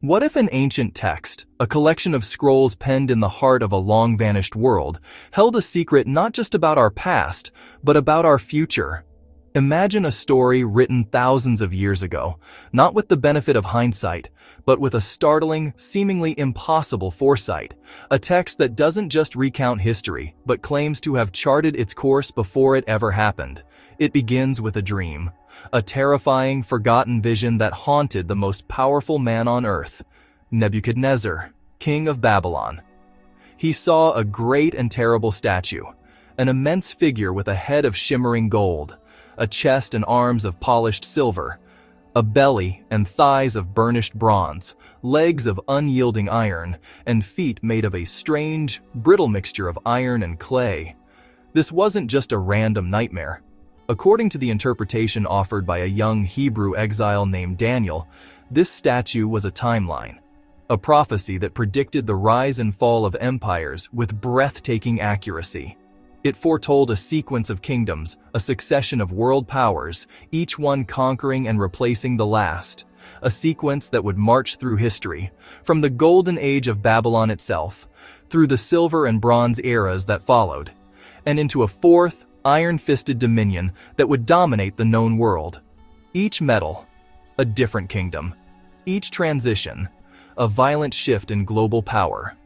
What if an ancient text, a collection of scrolls penned in the heart of a long-vanished world, held a secret not just about our past, but about our future? Imagine a story written thousands of years ago, not with the benefit of hindsight, but with a startling, seemingly impossible foresight. A text that doesn't just recount history, but claims to have charted its course before it ever happened. It begins with a dream, a terrifying, forgotten vision that haunted the most powerful man on earth, Nebuchadnezzar, king of Babylon. He saw a great and terrible statue, an immense figure with a head of shimmering gold, a chest and arms of polished silver, a belly and thighs of burnished bronze, legs of unyielding iron, and feet made of a strange, brittle mixture of iron and clay. This wasn't just a random nightmare. According to the interpretation offered by a young Hebrew exile named Daniel, this statue was a timeline, a prophecy that predicted the rise and fall of empires with breathtaking accuracy. It foretold a sequence of kingdoms, a succession of world powers, each one conquering and replacing the last, a sequence that would march through history, from the golden age of Babylon itself, through the silver and bronze eras that followed, and into a fourth, iron-fisted dominion that would dominate the known world. Each metal, a different kingdom. Each transition, a violent shift in global power.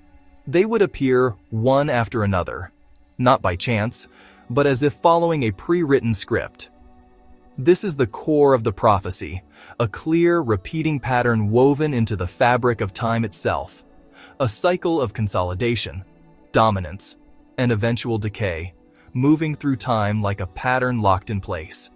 They would appear one after another, not by chance, but as if following a pre-written script. This is the core of the prophecy, a clear, repeating pattern woven into the fabric of time itself. A cycle of consolidation, dominance, and eventual decay, moving through time like a pattern locked in place.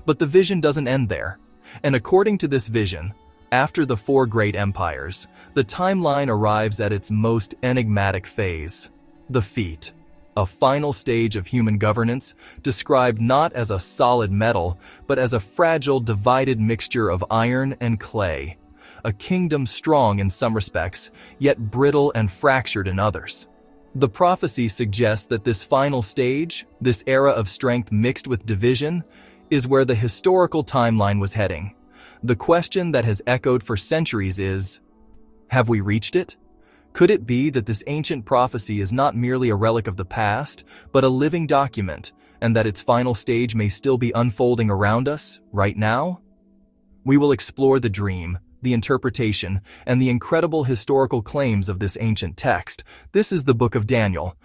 But the vision doesn't end there. And according to this vision, after the four great empires, the timeline arrives at its most enigmatic phase, the Feet, a final stage of human governance described not as a solid metal, but as a fragile, divided mixture of iron and clay, a kingdom strong in some respects, yet brittle and fractured in others. The prophecy suggests that this final stage, this era of strength mixed with division, is where the historical timeline was heading. The question that has echoed for centuries is, have we reached it? Could it be that this ancient prophecy is not merely a relic of the past, but a living document, and that its final stage may still be unfolding around us, right now? We will explore the dream, the interpretation, and the incredible historical claims of this ancient text. This is the Book of Daniel.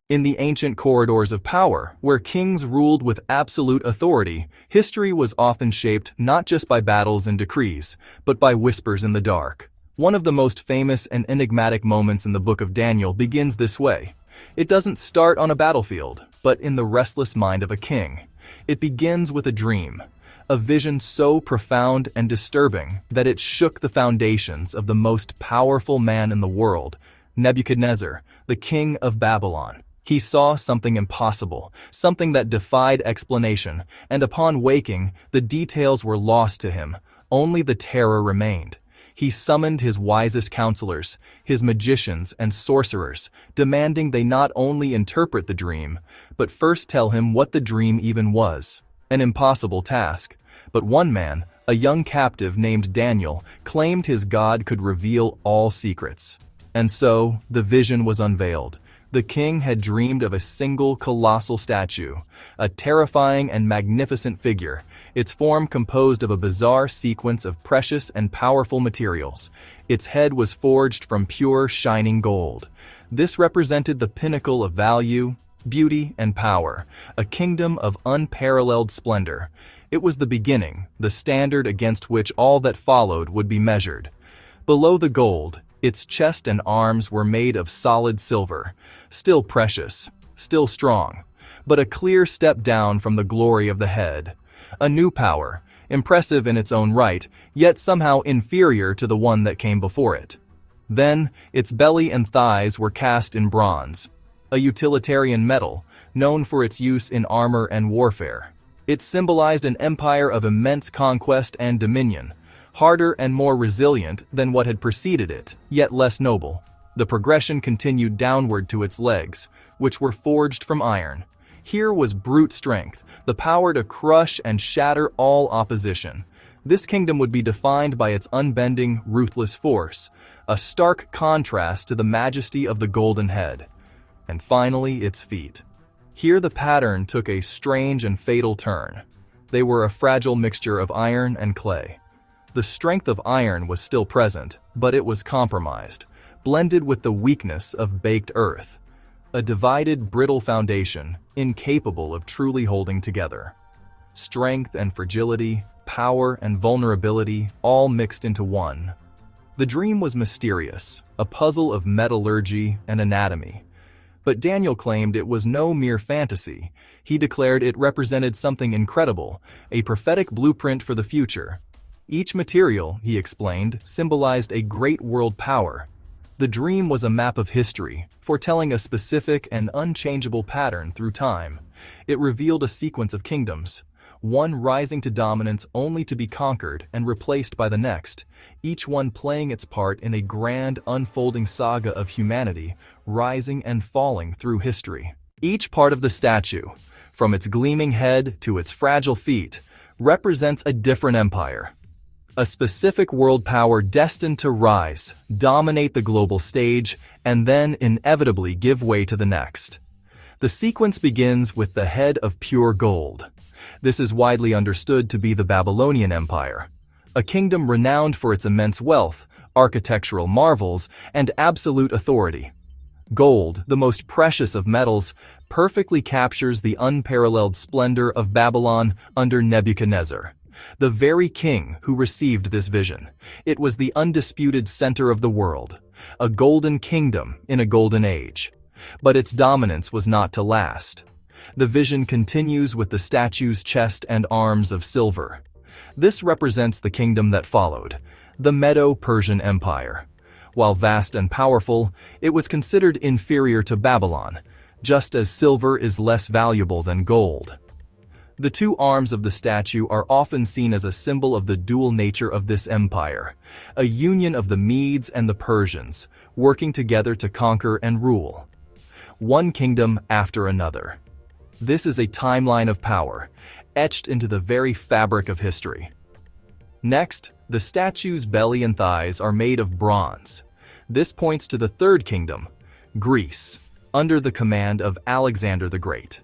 In the ancient corridors of power, where kings ruled with absolute authority, history was often shaped not just by battles and decrees, but by whispers in the dark. One of the most famous and enigmatic moments in the Book of Daniel begins this way. It doesn't start on a battlefield, but in the restless mind of a king. It begins with a dream, a vision so profound and disturbing that it shook the foundations of the most powerful man in the world, Nebuchadnezzar, the king of Babylon. He saw something impossible, something that defied explanation, and upon waking, the details were lost to him. Only the terror remained. He summoned his wisest counselors, his magicians and sorcerers, demanding they not only interpret the dream, but first tell him what the dream even was. An impossible task, but one man, a young captive named Daniel, claimed his God could reveal all secrets. And so, the vision was unveiled. The king had dreamed of a single colossal statue, a terrifying and magnificent figure, its form composed of a bizarre sequence of precious and powerful materials. Its head was forged from pure, shining gold. This represented the pinnacle of value, beauty, and power, a kingdom of unparalleled splendor. It was the beginning, the standard against which all that followed would be measured. Below the gold, its chest and arms were made of solid silver, still precious, still strong, but a clear step down from the glory of the head. A new power, impressive in its own right, yet somehow inferior to the one that came before it. Then, its belly and thighs were cast in bronze, a utilitarian metal known for its use in armor and warfare. It symbolized an empire of immense conquest and dominion, harder and more resilient than what had preceded it, yet less noble. The progression continued downward to its legs, which were forged from iron. Here was brute strength, the power to crush and shatter all opposition. This kingdom would be defined by its unbending, ruthless force, a stark contrast to the majesty of the golden head. And finally, its feet. Here the pattern took a strange and fatal turn. They were a fragile mixture of iron and clay. The strength of iron was still present, but it was compromised, blended with the weakness of baked earth. A divided, brittle foundation, incapable of truly holding together. Strength and fragility, power and vulnerability, all mixed into one. The dream was mysterious, a puzzle of metallurgy and anatomy. But Daniel claimed it was no mere fantasy. He declared it represented something incredible, a prophetic blueprint for the future. Each material, he explained, symbolized a great world power. The dream was a map of history, foretelling a specific and unchangeable pattern through time. It revealed a sequence of kingdoms, one rising to dominance only to be conquered and replaced by the next, each one playing its part in a grand unfolding saga of humanity, rising and falling through history. Each part of the statue, from its gleaming head to its fragile feet, represents a different empire. A specific world power destined to rise, dominate the global stage, and then inevitably give way to the next. The sequence begins with the head of pure gold. This is widely understood to be the Babylonian Empire, a kingdom renowned for its immense wealth, architectural marvels, and absolute authority. Gold, the most precious of metals, perfectly captures the unparalleled splendor of Babylon under Nebuchadnezzar, the very king who received this vision. It was the undisputed center of the world, a golden kingdom in a golden age. But its dominance was not to last. The vision continues with the statue's chest and arms of silver. This represents the kingdom that followed, the Medo-Persian Empire. While vast and powerful, it was considered inferior to Babylon, just as silver is less valuable than gold. The two arms of the statue are often seen as a symbol of the dual nature of this empire, a union of the Medes and the Persians, working together to conquer and rule. One kingdom after another. This is a timeline of power, etched into the very fabric of history. Next, the statue's belly and thighs are made of bronze. This points to the third kingdom, Greece, under the command of Alexander the Great.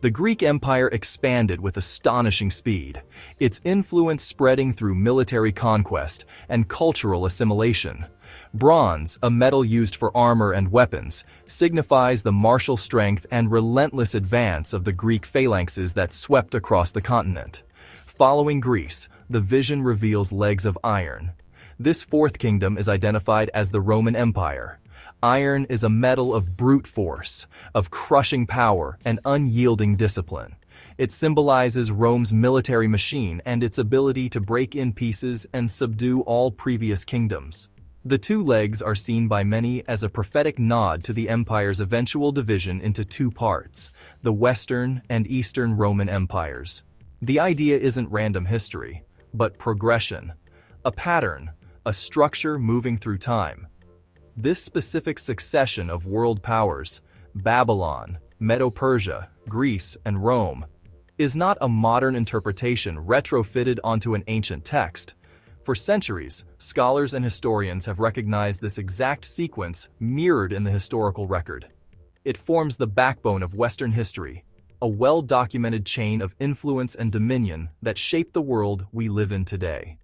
The Greek Empire expanded with astonishing speed, its influence spreading through military conquest and cultural assimilation. Bronze, a metal used for armor and weapons, signifies the martial strength and relentless advance of the Greek phalanxes that swept across the continent. Following Greece, the vision reveals legs of iron. This fourth kingdom is identified as the Roman Empire. Iron is a metal of brute force, of crushing power and unyielding discipline. It symbolizes Rome's military machine and its ability to break in pieces and subdue all previous kingdoms. The two legs are seen by many as a prophetic nod to the empire's eventual division into two parts, the Western and Eastern Roman empires. The idea isn't random history, but progression, a pattern, a structure moving through time. This specific succession of world powers, Babylon, Medo-Persia, Greece, and Rome, is not a modern interpretation retrofitted onto an ancient text. For centuries, scholars and historians have recognized this exact sequence mirrored in the historical record. It forms the backbone of Western history, a well-documented chain of influence and dominion that shaped the world we live in today.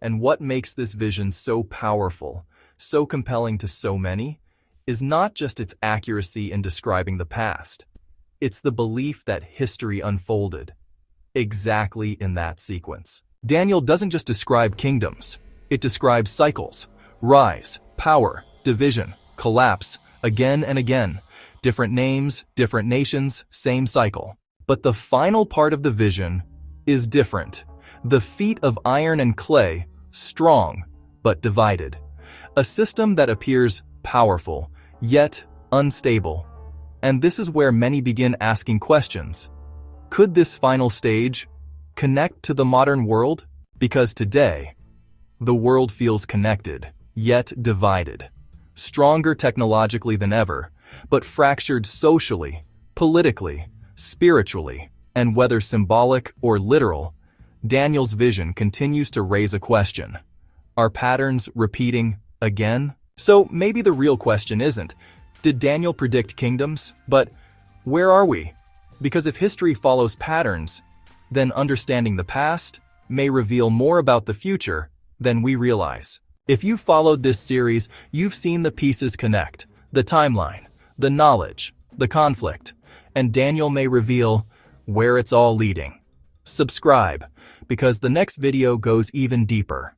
And what makes this vision so powerful, so compelling to so many, is not just its accuracy in describing the past. It's the belief that history unfolded exactly in that sequence. Daniel doesn't just describe kingdoms. It describes cycles, rise, power, division, collapse, again and again. Different names, different nations, same cycle. But the final part of the vision is different. The feet of iron and clay, strong but divided. A system that appears powerful, yet unstable. And this is where many begin asking questions. Could this final stage connect to the modern world? Because today, the world feels connected, yet divided. Stronger technologically than ever, but fractured socially, politically, spiritually, and whether symbolic or literal, Daniel's vision continues to raise a question. Are patterns repeating again? So maybe the real question isn't, did Daniel predict kingdoms? But where are we? Because if history follows patterns, then understanding the past may reveal more about the future than we realize. If you followed this series, you've seen the pieces connect, the timeline, the knowledge, the conflict, and Daniel may reveal where it's all leading. Subscribe, because the next video goes even deeper.